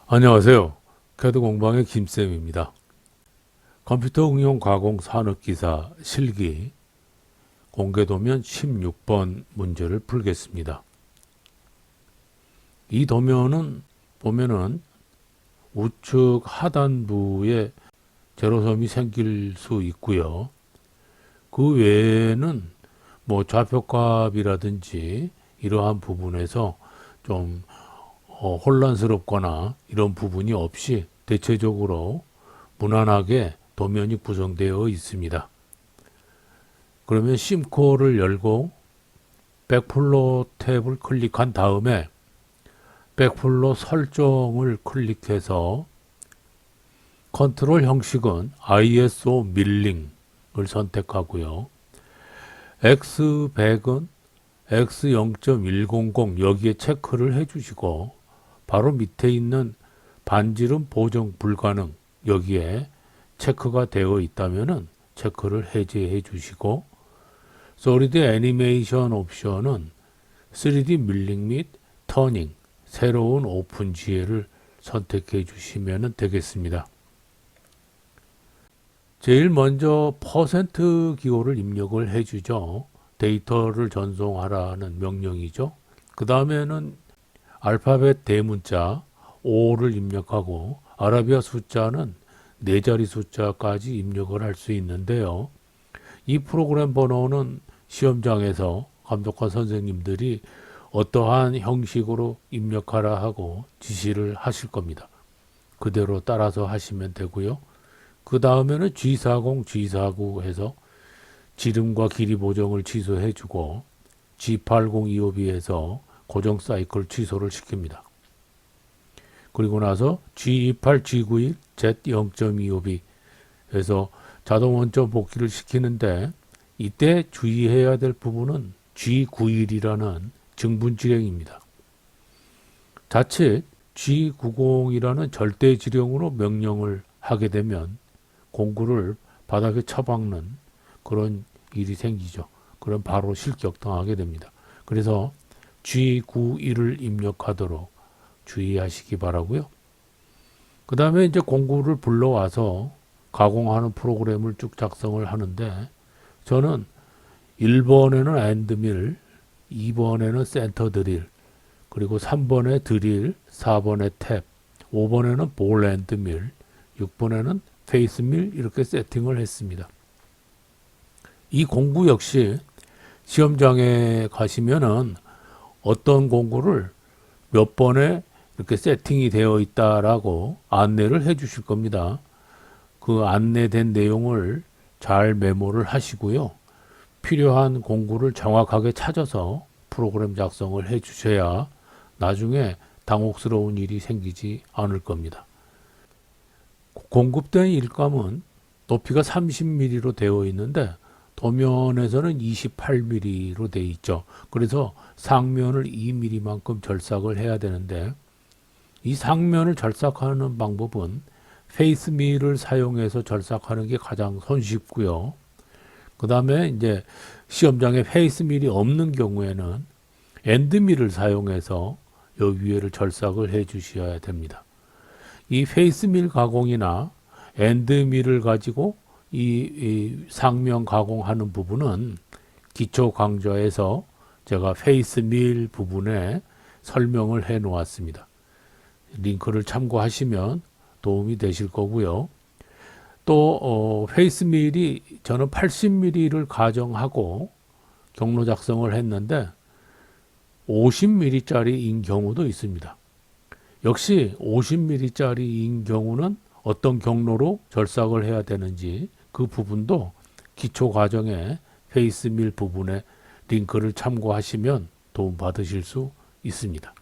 안녕하세요. 캐드 공방의 김쌤입니다. 컴퓨터 응용 가공 산업기사 실기 공개 도면 16번 문제를 풀겠습니다. 이 도면은 보면은 우측 하단부에 제로섬이 생길 수 있고요. 그 외에는 뭐 좌표값이라든지 이러한 부분에서 좀 혼란스럽거나 이런 부분이 없이 대체적으로 무난하게 도면이 구성되어 있습니다. 그러면 심코를 열고 백플로 탭을 클릭한 다음에 백플로 설정을 클릭해서 컨트롤 형식은 ISO 밀링을 선택하고요. X100은 X0.100 여기에 체크를 해주시고 바로 밑에 있는 반지름 보정 불가능 여기에 체크가 되어 있다면 체크를 해제해 주시고 솔리드 애니메이션 옵션은 3D 밀링 및 터닝 새로운 오픈 지혜를 선택해 주시면 되겠습니다. 제일 먼저 퍼센트 기호를 입력을 해주죠. 데이터를 전송하라는 명령이죠. 그 다음에는 알파벳 대문자 5를 입력하고 아라비아 숫자는 4자리 숫자까지 입력을 할 수 있는데요. 이 프로그램 번호는 시험장에서 감독관 선생님들이 어떠한 형식으로 입력하라 하고 지시를 하실 겁니다. 그대로 따라서 하시면 되고요. 그 다음에는 G40, G49 해서 지름과 길이 보정을 취소해주고 G80, 252에서 고정 사이클 취소를 시킵니다. 그리고 나서 G28, G91, Z0.252에서 자동 원점 복귀를 시키는데 이때 주의해야 될 부분은 G91이라는 증분지령입니다. 자칫 G90이라는 절대지령으로 명령을 하게 되면 공구를 바닥에 처박는 그런 일이 생기죠. 그럼 바로 실격당하게 됩니다. 그래서 G91을 입력하도록 주의하시기 바라고요. 그 다음에 이제 공구를 불러와서 가공하는 프로그램을 쭉 작성을 하는데 저는 1번에는 엔드밀, 2번에는 센터 드릴, 그리고 3번에 드릴, 4번에 탭, 5번에는 볼 엔드밀, 6번에는 페이스 밀 이렇게 세팅을 했습니다. 이 공구 역시 시험장에 가시면은 어떤 공구를 몇 번에 이렇게 세팅이 되어 있다라고 안내를 해 주실 겁니다. 그 안내된 내용을 잘 메모를 하시고요. 필요한 공구를 정확하게 찾아서 프로그램 작성을 해 주셔야 나중에 당혹스러운 일이 생기지 않을 겁니다. 공급된 일감은 높이가 30mm로 되어 있는데 도면에서는 28mm로 되어 있죠. 그래서 상면을 2mm만큼 절삭을 해야 되는데 이 상면을 절삭하는 방법은 페이스 밀을 사용해서 절삭하는 게 가장 손쉽고요. 그 다음에 이제 시험장에 페이스 밀이 없는 경우에는 엔드 밀을 사용해서 이 위에를 절삭을 해 주셔야 됩니다. 이 페이스 밀 가공이나 엔드 밀을 가지고 이 상면 가공하는 부분은 기초 강좌에서 제가 페이스 밀 부분에 설명을 해 놓았습니다. 링크를 참고하시면 도움이 되실 거고요. 또 페이스 밀이 저는 80mm를 가정하고 경로 작성을 했는데 50mm짜리인 경우도 있습니다. 역시 50mm짜리인 경우는 어떤 경로로 절삭을 해야 되는지 그 부분도 기초 과정의 페이스 밀 부분에 링크를 참고하시면 도움 받으실 수 있습니다.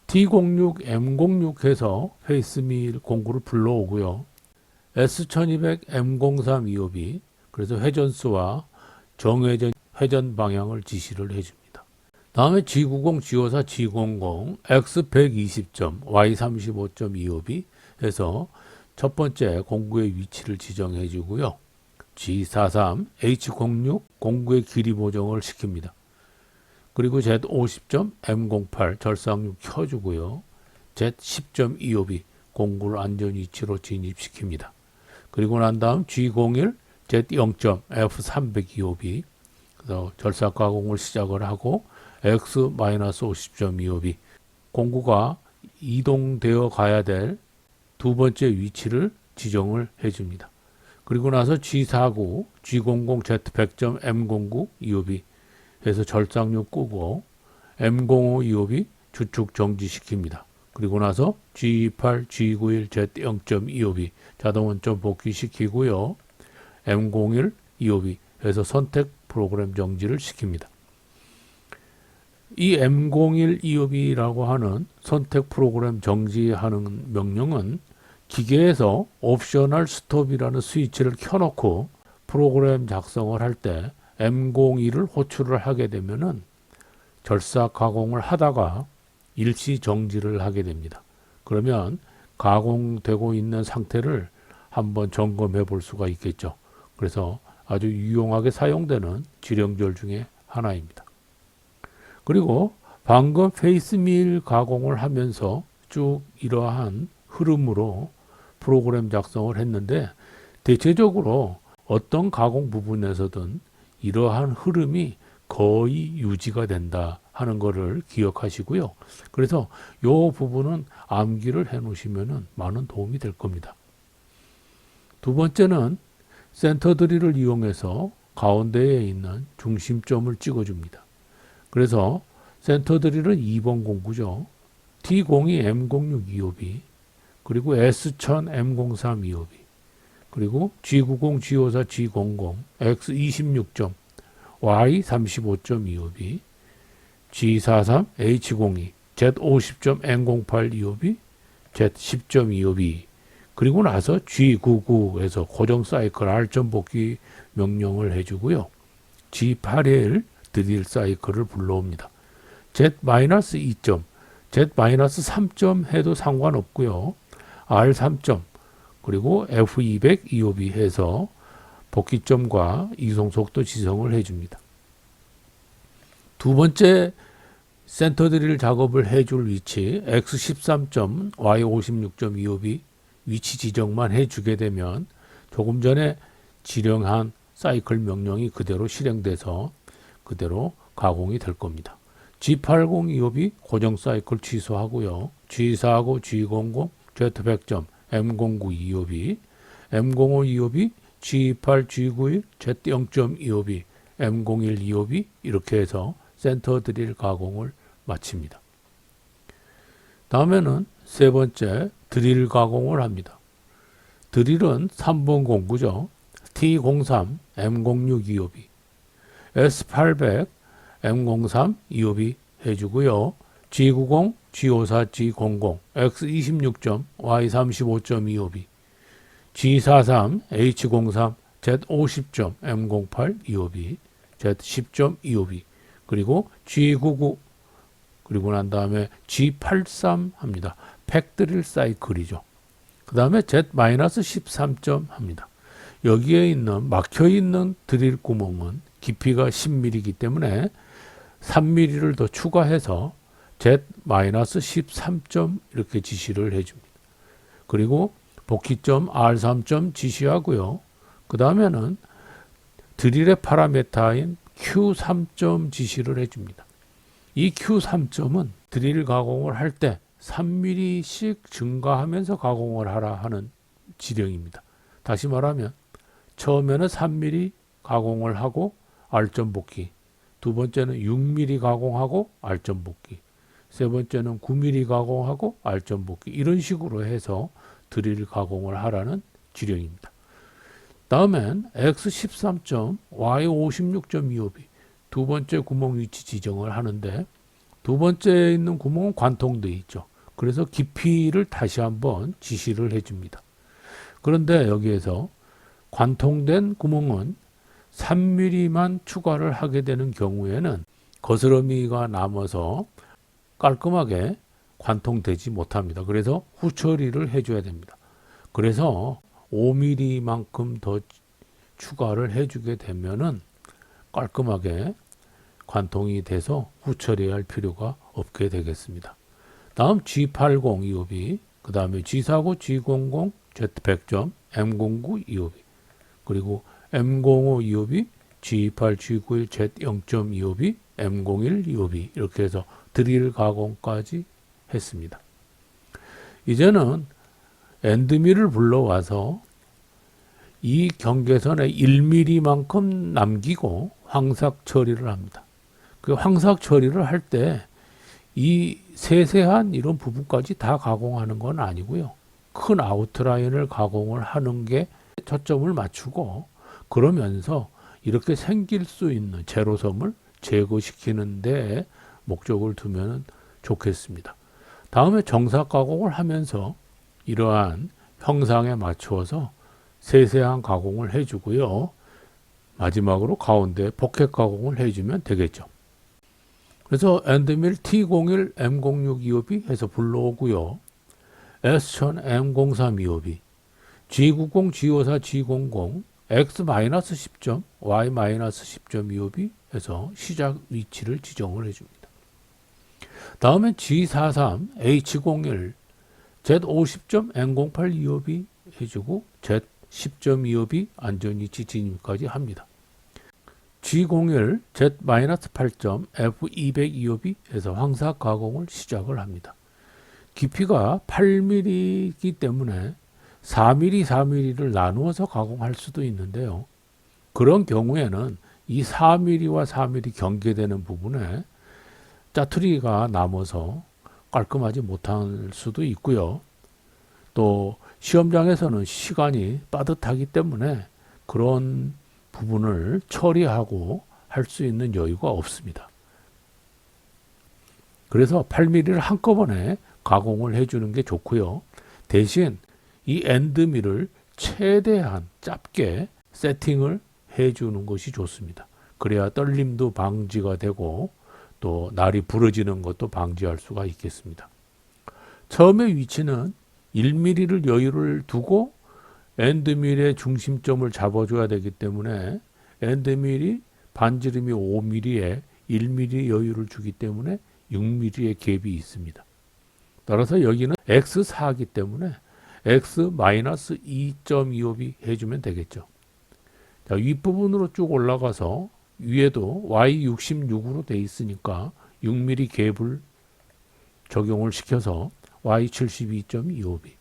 T06, M06 해서 페이스 밀 공구를 불러오고요. S1200, M03 252 그래서 회전수와 정회전 회전 방향을 지시를 해줍니다. 다음에 G90, G54, G00, X120점, Y35.252 해서 첫 번째 공구의 위치를 지정해 주고요. G43, H06 공구의 길이 보정을 시킵니다. 그리고 Z50점, M08 절삭력 켜주고요. Z10.25B 공구를 안전 위치로 진입시킵니다. 그리고 난 다음 G01 Z0.F325B 그래서 절삭 가공을 시작을 하고 X-50.25B 공구가 이동되어 가야 될 두 번째 위치를 지정을 해줍니다. 그리고 나서 G49, G00 Z100.M09 25B 해서 절삭류 끄고 M05 25B 주축 정지시킵니다. 그리고 나서 G28, G91 Z0.25B 자동 원점 복귀시키고요. M01 25B 해서 선택 프로그램 정지를 시킵니다. 이 M01 25B라고 하는 선택 프로그램 정지하는 명령은 기계에서 옵셔널 스톱이라는 스위치를 켜놓고 프로그램 작성을 할 때 M01을 호출을 하게 되면은 절삭 가공을 하다가 일시 정지를 하게 됩니다. 그러면 가공되고 있는 상태를 한번 점검해 볼 수가 있겠죠. 그래서 아주 유용하게 사용되는 지령절 중에 하나입니다. 그리고 방금 페이스밀 가공을 하면서 쭉 이러한 흐름으로 프로그램 작성을 했는데 대체적으로 어떤 가공 부분에서든 이러한 흐름이 거의 유지가 된다 하는 것을 기억하시고요. 그래서 이 부분은 암기를 해 놓으시면 많은 도움이 될 겁니다. 두 번째는 센터 드릴을 이용해서 가운데에 있는 중심점을 찍어줍니다. 그래서 센터 드릴은 2번 공구죠. T02 M06 25B 그리고 S1000 M03 25B 그리고 G90 G54 G00 X26점 Y35.25B G43 H02 Z50점 N08 25B Z10.25B 그리고 나서 G99에서 고정 사이클 R점 복귀 명령을 해주고요. G81 드릴 사이클을 불러옵니다. Z-2점, Z-3점 해도 상관없고요. R3점, 그리고 F200 EOB 해서 복귀점과 이송 속도 지정을 해줍니다. 두 번째 센터 드릴 작업을 해줄 위치 X13점, Y56점 EOB 위치 지정만 해주게 되면 조금 전에 지령한 사이클 명령이 그대로 실행돼서 그대로 가공이 될 겁니다. G80 EOB 고정 사이클 취소하고요. G49, G00, Z100점, M09 EOB, M05 EOB, G28, G91, Z0점 EOB, M01 EOB 이렇게 해서 센터 드릴 가공을 마칩니다. 다음에는 세 번째 드릴 가공을 합니다. 드릴은 3번 공구죠. T03, M06 EOB, S800, M03 EOB 해주고요. G90, G54, G00, X26점, Y35점 EOB, G43, H03, Z50점, M08 EOB, Z10점 EOB, 그리고 G99, 그리고 난 다음에 G83 합니다. 팩드릴 사이클이죠. 그 다음에 Z-13점 합니다. 여기에 있는 막혀있는 드릴 구멍은 깊이가 10mm이기 때문에 3mm를 더 추가해서 Z-13점 이렇게 지시를 해줍니다. 그리고 복귀점 R3점 지시하고요. 그 다음에는 드릴의 파라메타인 Q3점 지시를 해줍니다. 이 Q3점은 드릴 가공을 할 때 3mm씩 증가하면서 가공을 하라 하는 지령입니다. 다시 말하면 처음에는 3mm 가공을 하고 R점 복귀, 두 번째는 6mm 가공하고 R점 복귀, 세 번째는 9mm 가공하고 R점 복귀 이런 식으로 해서 드릴 가공을 하라는 지령입니다. 다음엔 X13점 Y56점 EOB 두 번째 구멍 위치 지정을 하는데 두 번째에 있는 구멍은 관통되어 있죠. 그래서 깊이를 다시 한번 지시를 해줍니다. 그런데 여기에서 관통된 구멍은 3mm만 추가를 하게 되는 경우에는 거스러미가 남아서 깔끔하게 관통되지 못합니다. 그래서 후처리를 해줘야 됩니다. 그래서 5mm만큼 더 추가를 해주게 되면은 깔끔하게 관통이 돼서 후처리할 필요가 없게 되겠습니다. 다음 G80 EOB, 그 다음에 G49, G00, Z100점, M09 EOB, 그리고 M05 EOB, G28, G91, Z0점 EOB, M01 EOB 이렇게 해서 드릴 가공까지 했습니다. 이제는 엔드밀을 불러와서 이 경계선에 1mm만큼 남기고 황삭 처리를 합니다. 그 황삭 처리를 할 때 이 세세한 이런 부분까지 다 가공하는 건 아니고요. 큰 아웃라인을 가공을 하는 게 초점을 맞추고, 그러면서 이렇게 생길 수 있는 제로섬을 제거시키는 데 목적을 두면 좋겠습니다. 다음에 정사 가공을 하면서 이러한 형상에 맞추어서 세세한 가공을 해주고요. 마지막으로 가운데 포켓 가공을 해주면 되겠죠. 그래서 엔드밀 T01, M06 EOB 해서 불러오고요. S1000, M03 EOB, G90, G54, G00, X-10점, Y-10점 EOB 해서 시작 위치를 지정을 해줍니다. 다음에 G43, H01, Z50점, N08 EOB 해주고 Z10점 EOB 안전위치 진입까지 합니다. G01, Z-8점, F200 EOB 해서 황삭 가공을 시작을 합니다. 깊이가 8mm이기 때문에 4mm, 4mm를 나누어서 가공할 수도 있는데요. 그런 경우에는 이 4mm와 4mm 경계되는 부분에 짜투리가 남아서 깔끔하지 못할 수도 있고요. 또 시험장에서는 시간이 빠듯하기 때문에 그런 부분을 처리하고 할 수 있는 여유가 없습니다. 그래서 8mm를 한꺼번에 가공을 해주는 게 좋고요. 대신 이 엔드밀을 최대한 짧게 세팅을 해주는 것이 좋습니다. 그래야 떨림도 방지가 되고 또 날이 부러지는 것도 방지할 수가 있겠습니다. 처음에 위치는 1mm를 여유를 두고 엔드밀의 중심점을 잡아줘야 되기 때문에 엔드밀이 반지름이 5mm에 1mm 여유를 주기 때문에 6mm의 갭이 있습니다. 따라서 여기는 X4이기 때문에 X-2.25B 해주면 되겠죠. 자, 윗부분으로 쭉 올라가서 위에도 Y66으로 돼 있으니까 6mm 갭을 적용을 시켜서 Y72.25B.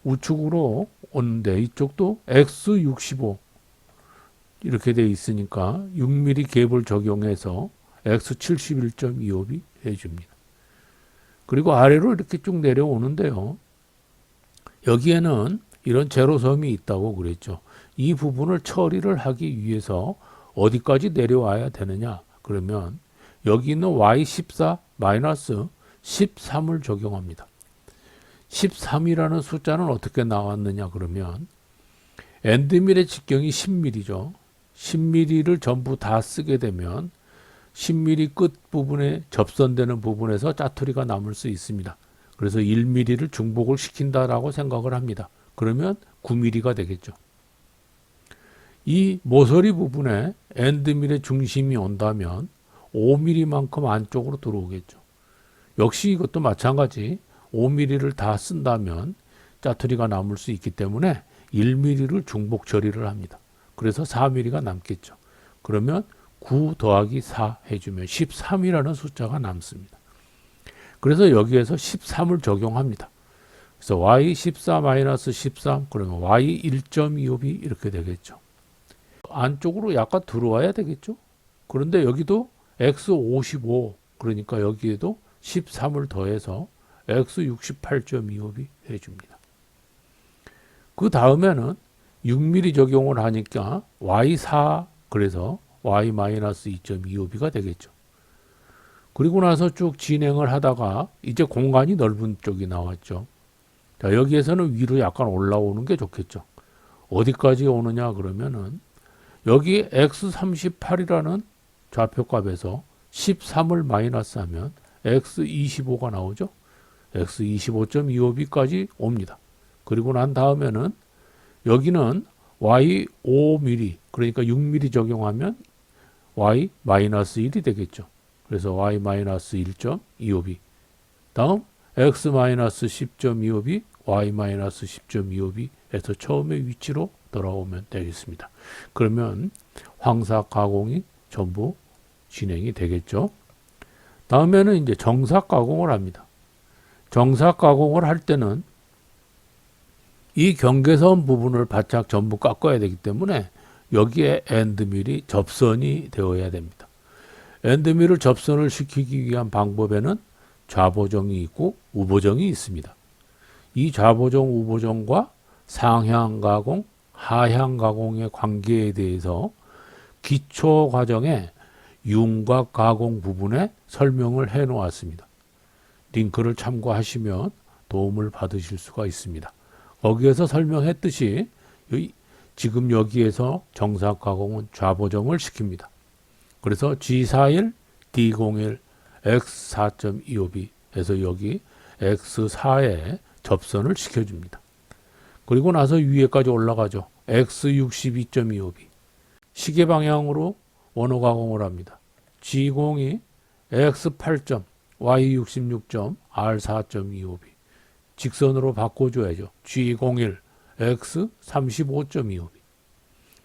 우측으로 오는데 이쪽도 X65 이렇게 돼 있으니까 6mm 갭을 적용해서 X71.25B 해줍니다. 그리고 아래로 이렇게 쭉 내려오는데요. 여기에는 이런 제로섬이 있다고 그랬죠. 이 부분을 처리를 하기 위해서 어디까지 내려와야 되느냐? 그러면 여기 있는 Y14 마이너스 13을 적용합니다. 13이라는 숫자는 어떻게 나왔느냐? 그러면 엔드밀의 직경이 10mm죠. 10mm를 전부 다 쓰게 되면 10mm 끝 부분에 접선되는 부분에서 짜투리가 남을 수 있습니다. 그래서 1mm를 중복을 시킨다라고 생각을 합니다. 그러면 9mm가 되겠죠. 이 모서리 부분에 엔드밀의 중심이 온다면 5mm만큼 안쪽으로 들어오겠죠. 역시 이것도 마찬가지 5mm를 다 쓴다면 짜투리가 남을 수 있기 때문에 1mm를 중복 처리를 합니다. 그래서 4mm가 남겠죠. 그러면 9 더하기 4 해주면 13이라는 숫자가 남습니다. 그래서 여기에서 13을 적용합니다. 그래서 Y14-13 그러면 Y1.25B 이렇게 되겠죠. 안쪽으로 약간 들어와야 되겠죠. 그런데 여기도 X55 그러니까 여기에도 13을 더해서 X68.25B 해줍니다. 그 다음에는 6mm 적용을 하니까 Y4 그래서 Y-2.25B가 되겠죠. 그리고 나서 쭉 진행을 하다가 이제 공간이 넓은 쪽이 나왔죠. 자, 여기에서는 위로 약간 올라오는 게 좋겠죠. 어디까지 오느냐 그러면은 여기 X38이라는 좌표값에서 13을 마이너스하면 X25가 나오죠. X25.25B까지 옵니다. 그리고 난 다음에는 여기는 Y5mm 그러니까 6mm 적용하면 Y-1이 되겠죠. 그래서 Y-1.25B 다음 x-10.25b, y-10.25b에서 처음의 위치로 돌아오면 되겠습니다. 그러면 황사 가공이 전부 진행이 되겠죠. 다음에는 이제 정사 가공을 합니다. 정사 가공을 할 때는 이 경계선 부분을 바짝 전부 깎아야 되기 때문에 여기에 엔드밀이 접선이 되어야 됩니다. 엔드밀을 접선을 시키기 위한 방법에는 좌보정이 있고 우보정이 있습니다. 이 좌보정, 우보정과 상향 가공, 하향 가공의 관계에 대해서 기초 과정에 윤곽 가공 부분에 설명을 해 놓았습니다. 링크를 참고하시면 도움을 받으실 수가 있습니다. 거기에서 설명했듯이 지금 여기에서 정사 가공은 좌보정을 시킵니다. 그래서 G41, D01, X4.25b에서 여기 X4에 접선을 시켜줍니다. 그리고 나서 위에까지 올라가죠. X62.25b. 시계 방향으로 원호 가공을 합니다. G02, X8. Y66. R4.25b. 직선으로 바꿔줘야죠. G01, X35.25b.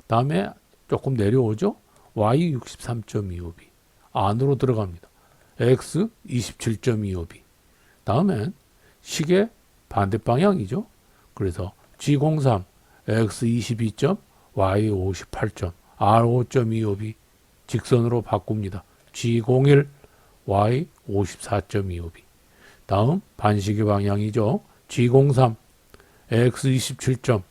다음에 조금 내려오죠. Y63.25b. 안으로 들어갑니다. X27.25b. 다음엔 시계 반대 방향이죠. 그래서 G03, X22. Y58. R5.25b. 직선으로 바꿉니다. G01, Y54.25b. 다음 반시계 방향이죠. G03, X27.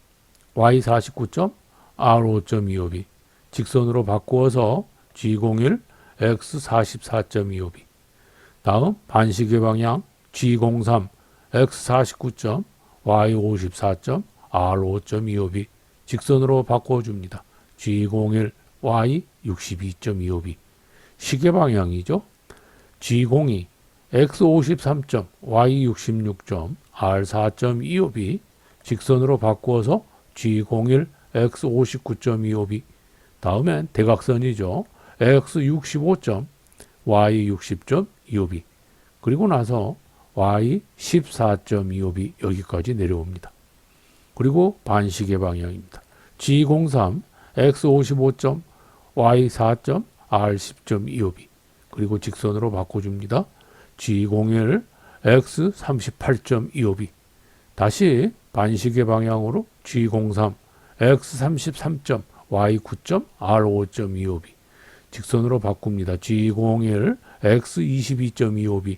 Y49. R5.25b. 직선으로 바꾸어서 G01, X44.25b. 다음 반시계 방향 G03, X49. Y54. R5.25b. 직선으로 바꿔줍니다. G01, Y62.25b. 시계 방향이죠. G02, X53. Y66. R4.25b. 직선으로 바꾸어서 G01, X59.25b. 다음엔 대각선이죠. X65. Y60.25b. 그리고 나서 Y14.25b 여기까지 내려옵니다. 그리고 반시계 방향입니다. G03, X55. Y4. R10.25b. 그리고 직선으로 바꿔줍니다. G01, X38.25b. 다시 반시계 방향으로 G03, X33. Y9. R5.25b. 직선으로 바꿉니다. G01, X22.25b.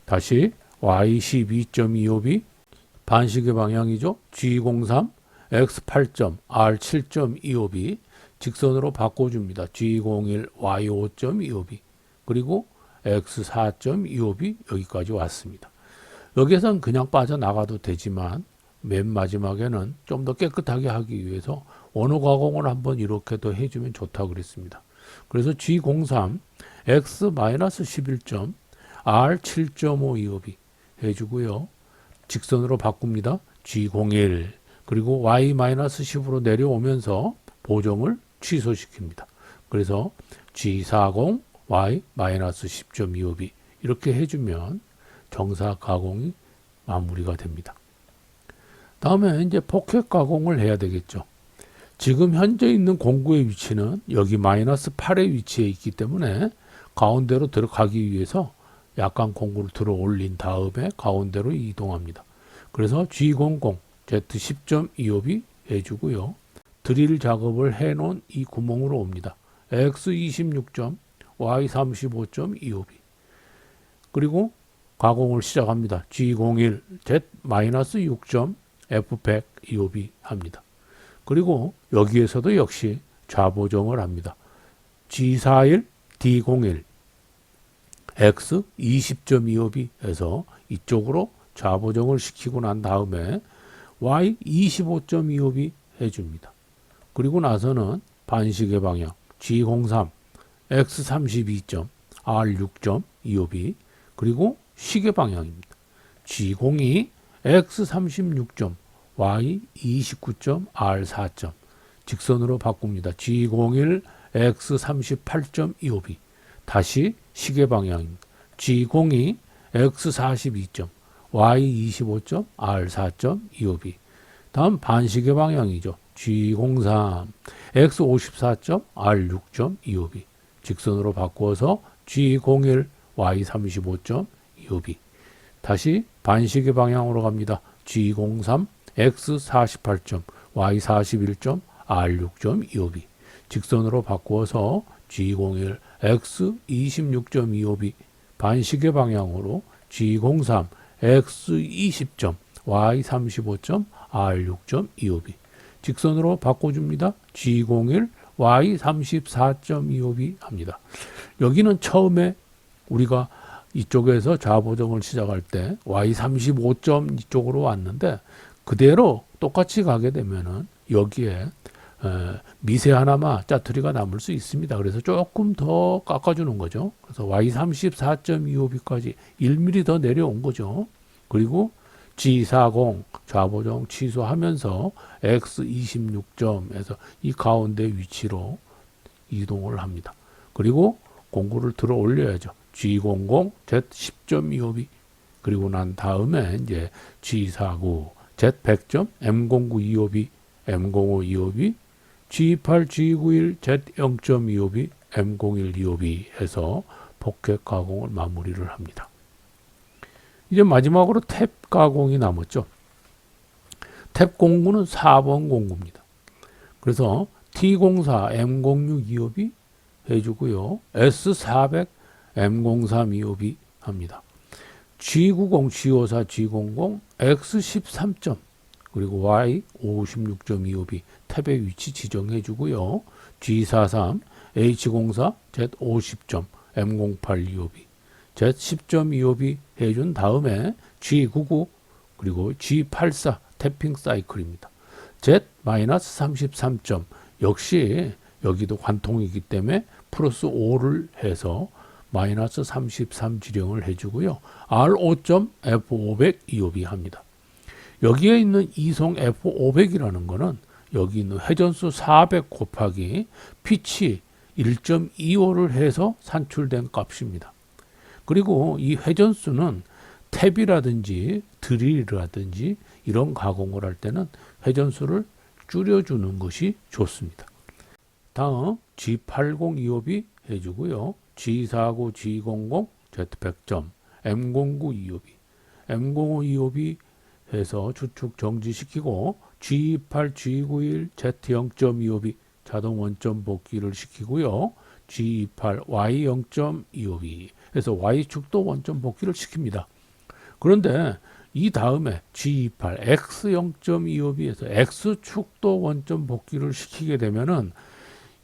다시 Y12.25b. 반시계 방향이죠. G03, X8. R7.25b. 직선으로 바꿔줍니다. G01, Y5.25b. 그리고 X4.25b 여기까지 왔습니다. 여기에선 그냥 빠져나가도 되지만 맨 마지막에는 좀 더 깨끗하게 하기 위해서 원호 가공을 한번 이렇게도 해주면 좋다고 그랬습니다. 그래서 G03, X-11. R7.525b 해주고요. 직선으로 바꿉니다. G01 그리고 Y-10으로 내려오면서 보정을 취소시킵니다. 그래서 G40, Y-10.25b 이렇게 해주면 정사 가공이 마무리가 됩니다. 다음에 이제 포켓 가공을 해야 되겠죠. 지금 현재 있는 공구의 위치는 여기 -8의 위치에 있기 때문에 가운데로 들어가기 위해서 약간 공구를 들어 올린 다음에 가운데로 이동합니다. 그래서 G00, Z10.25b 해주고요. 드릴 작업을 해놓은 이 구멍으로 옵니다. X26. Y35.25b. 그리고 가공을 시작합니다. G01, Z-6. F100.25b 합니다. 그리고 여기에서도 역시 좌보정을 합니다. G41, D01, X20.25b에서 이쪽으로 좌보정을 시키고 난 다음에 Y25.25b 해줍니다. 그리고 나서는 반시계 방향 G03, X32. R6.25b 그리고 시계 방향입니다. G02, X36. Y29. R4. 직선으로 바꿉니다. G01, X38.25b 다시 시계 방향입니다. G02, X 42점, Y 25점, R 4점, 25B. 다음 반시계 방향이죠. G03, X 54점, R 6점, 25B. 직선으로 바꾸어서 G01, Y 35점, 25B. 다시 반시계 방향으로 갑니다. G03, X 48점, Y 41점, R 6점, 25B. 직선으로 바꾸어서 G01, X 26.25B. 반시계 방향으로 G03, X 20점, Y 35점, R 6.25B. 직선으로 바꿔줍니다. G01, Y 34.25B 합니다. 여기는 처음에 우리가 이쪽에서 좌보정을 시작할 때 Y 35점 이쪽으로 왔는데 그대로 똑같이 가게 되면은 여기에 미세하나마 짜투리가 남을 수 있습니다. 그래서 조금 더 깎아주는 거죠. 그래서 Y 34.25B까지 1mm 더 내려온 거죠. 그리고 G40 좌보정 취소하면서 X 26점에서 이 가운데 위치로 이동을 합니다. 그리고 공구를 들어 올려야죠. G00 Z 10.25B. 그리고 난 다음에 이제 G49 Z 100점 M09 25B, M05 25B, G28 G91 Z 0.25B, M01 25B 해서 포켓 가공을 마무리를 합니다. 이제 마지막으로 탭 가공이 남았죠. 탭 공구는 4번 공구입니다. 그래서 T04 M06 25B 해주고요. S400 M03 25B 합니다. G90 G54 G00 X13점 그리고 Y 56.25B 탭의 위치 지정해 주고요. G43 H04 Z50점 M08 25B Z10.25B 해준 다음에 G99 그리고 G84 태핑 사이클입니다. Z-33점 역시 여기도 관통이기 때문에 플러스 5를 해서 마이너스 33 지령을 해주고요. R5점 F500 25B 합니다. 여기에 있는 이송 F500이라는 거는 여기 있는 회전수 400 곱하기 피치 1.25를 해서 산출된 값입니다. 그리고 이 회전수는 탭이라든지 드릴이라든지 이런 가공을 할 때는 회전수를 줄여주는 것이 좋습니다. 다음 G8025B 해주고요. G49, G00, Z100점, M09 25B, M05 25B 해서 추측 정지시키고 G28, G91, Z0.25B 자동 원점 복귀를 시키고요. G28, Y0.25B 해서 Y축도 원점 복귀를 시킵니다. 그런데 이 다음에 G28, X0.25B에서 X축도 원점 복귀를 시키게 되면은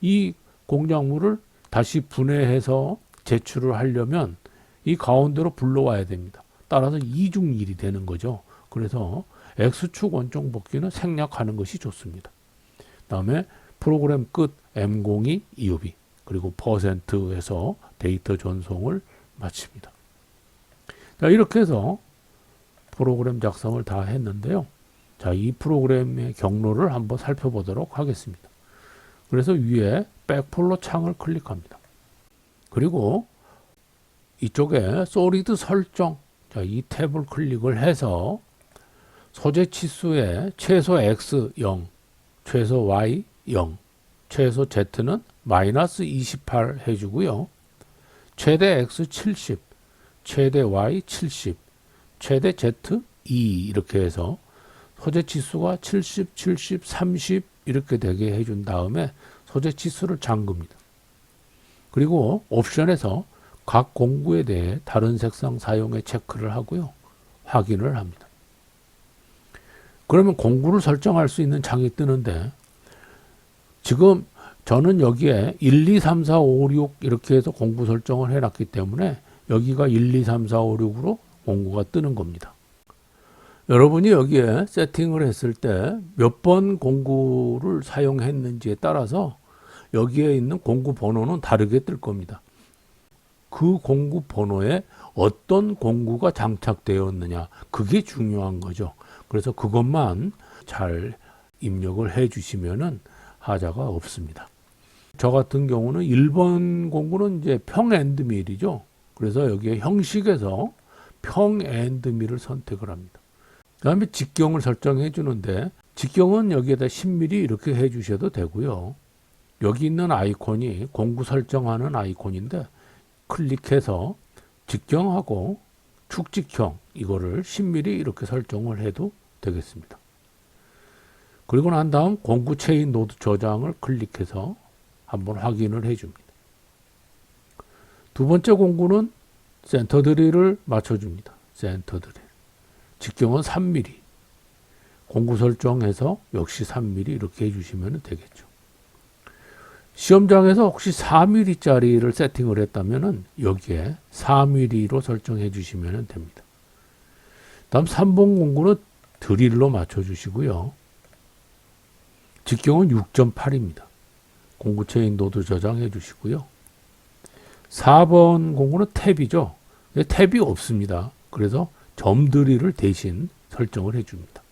이 공작물을 다시 분해해서 제출을 하려면 이 가운데로 불러와야 됩니다. 따라서 이중일이 되는 거죠. 그래서 X축 원점 복귀는 생략하는 것이 좋습니다. 다음에 프로그램 끝 M02 25B 그리고 퍼센트에서 데이터 전송을 마칩니다. 자, 이렇게 해서 프로그램 작성을 다 했는데요. 자, 이 프로그램의 경로를 한번 살펴보도록 하겠습니다. 그래서 위에 백폴로 창을 클릭합니다. 그리고 이쪽에 솔리드 설정, 자, 이 탭을 클릭을 해서 소재 치수에 최소 X 0, 최소 Y 0, 최소 Z는 마이너스 28 해주고요. 최대 X 70, 최대 Y 70, 최대 Z 2 이렇게 해서 소재 치수가 70, 70, 30 이렇게 되게 해준 다음에 소재 치수를 잠급니다. 그리고 옵션에서 각 공구에 대해 다른 색상 사용에 체크를 하고요. 확인을 합니다. 그러면 공구를 설정할 수 있는 창이 뜨는데 지금 저는 여기에 1, 2, 3, 4, 5, 6 이렇게 해서 공구 설정을 해놨기 때문에 여기가 1, 2, 3, 4, 5, 6으로 공구가 뜨는 겁니다. 여러분이 여기에 세팅을 했을 때 몇 번 공구를 사용했는지에 따라서 여기에 있는 공구 번호는 다르게 뜰 겁니다. 그 공구 번호에 어떤 공구가 장착되었느냐 그게 중요한 거죠. 그래서 그것만 잘 입력을 해 주시면은 하자가 없습니다. 저 같은 경우는 1번 공구는 이제 평 엔드밀이죠. 그래서 여기에 형식에서 평 앤드 미를 선택을 합니다. 그 다음에 직경을 설정해 주는데 직경은 여기에다 10mm 이렇게 해 주셔도 되고요. 여기 있는 아이콘이 공구 설정하는 아이콘인데 클릭해서 직경하고 축직형 이거를 10mm 이렇게 설정을 해도 되겠습니다. 그리고 난 다음 공구 체인 노드 저장을 클릭해서 한번 확인을 해줍니다. 두 번째 공구는 센터 드릴을 맞춰줍니다. 센터 드릴. 직경은 3mm. 공구 설정해서 역시 3mm 이렇게 해주시면 되겠죠. 시험장에서 혹시 4mm짜리를 세팅을 했다면 여기에 4mm로 설정해 주시면 됩니다. 다음 3번 공구는 드릴로 맞춰주시고요. 직경은 6.8입니다. 공구 체인 노드 저장해 주시고요. 4번 공구는 탭이죠. 탭이 없습니다. 그래서 점 드릴을 대신 설정을 해줍니다.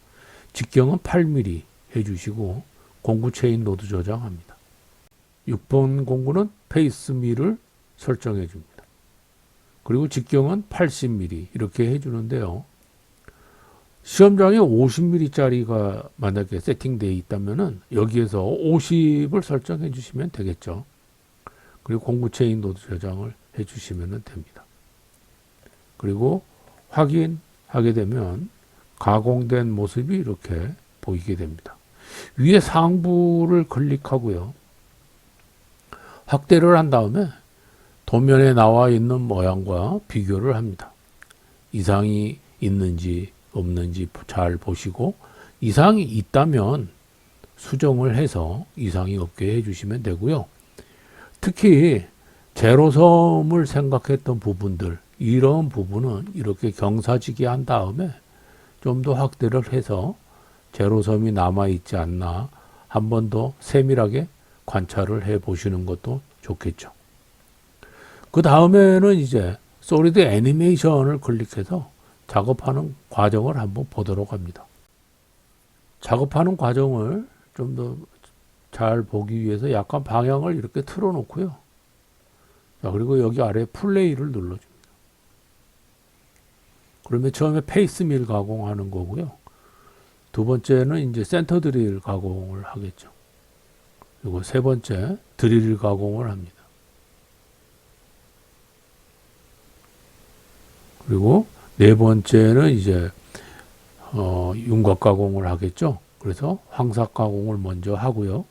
직경은 8mm 해주시고 공구 체인 노드 저장합니다. 6번 공구는 페이스 밀을 설정해 줍니다. 그리고 직경은 80mm 이렇게 해주는데요. 시험장에 50mm짜리가 만약에 세팅되어 있다면 여기에서 50을 설정해 주시면 되겠죠. 그리고 공구 체인 노드 저장을 해 주시면 됩니다. 그리고 확인하게 되면 가공된 모습이 이렇게 보이게 됩니다. 위에 상부를 클릭하고요. 확대를 한 다음에 도면에 나와 있는 모양과 비교를 합니다. 이상이 있는지 없는지 잘 보시고 이상이 있다면 수정을 해서 이상이 없게 해주시면 되고요. 특히 제로섬을 생각했던 부분들 이런 부분은 이렇게 경사지게 한 다음에 좀 더 확대를 해서 제로섬이 남아있지 않나 한 번 더 세밀하게 관찰을 해 보시는 것도 좋겠죠. 그 다음에는 이제 솔리드 애니메이션을 클릭해서 작업하는 과정을 한번 보도록 합니다. 작업하는 과정을 좀 더 잘 보기 위해서 약간 방향을 이렇게 틀어 놓고요. 자, 그리고 여기 아래 플레이를 눌러줍니다. 그러면 처음에 페이스 밀 가공하는 거고요. 두 번째는 이제 센터 드릴 가공을 하겠죠. 그리고 세 번째 드릴 가공을 합니다. 그리고 네 번째는 이제 윤곽 가공을 하겠죠. 그래서 황삭 가공을 먼저 하고요.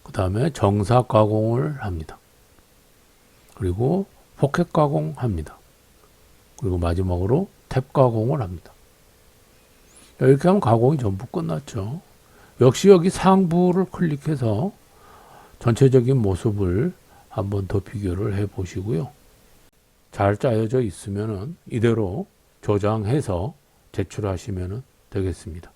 그 다음에 정삭 가공을 합니다. 그리고 포켓 가공합니다. 그리고 마지막으로 탭 가공을 합니다. 이렇게 하면 가공이 전부 끝났죠. 역시 여기 상부를 클릭해서 전체적인 모습을 한번 더 비교를 해 보시고요. 잘 짜여져 있으면 이대로 저장해서 제출하시면 되겠습니다.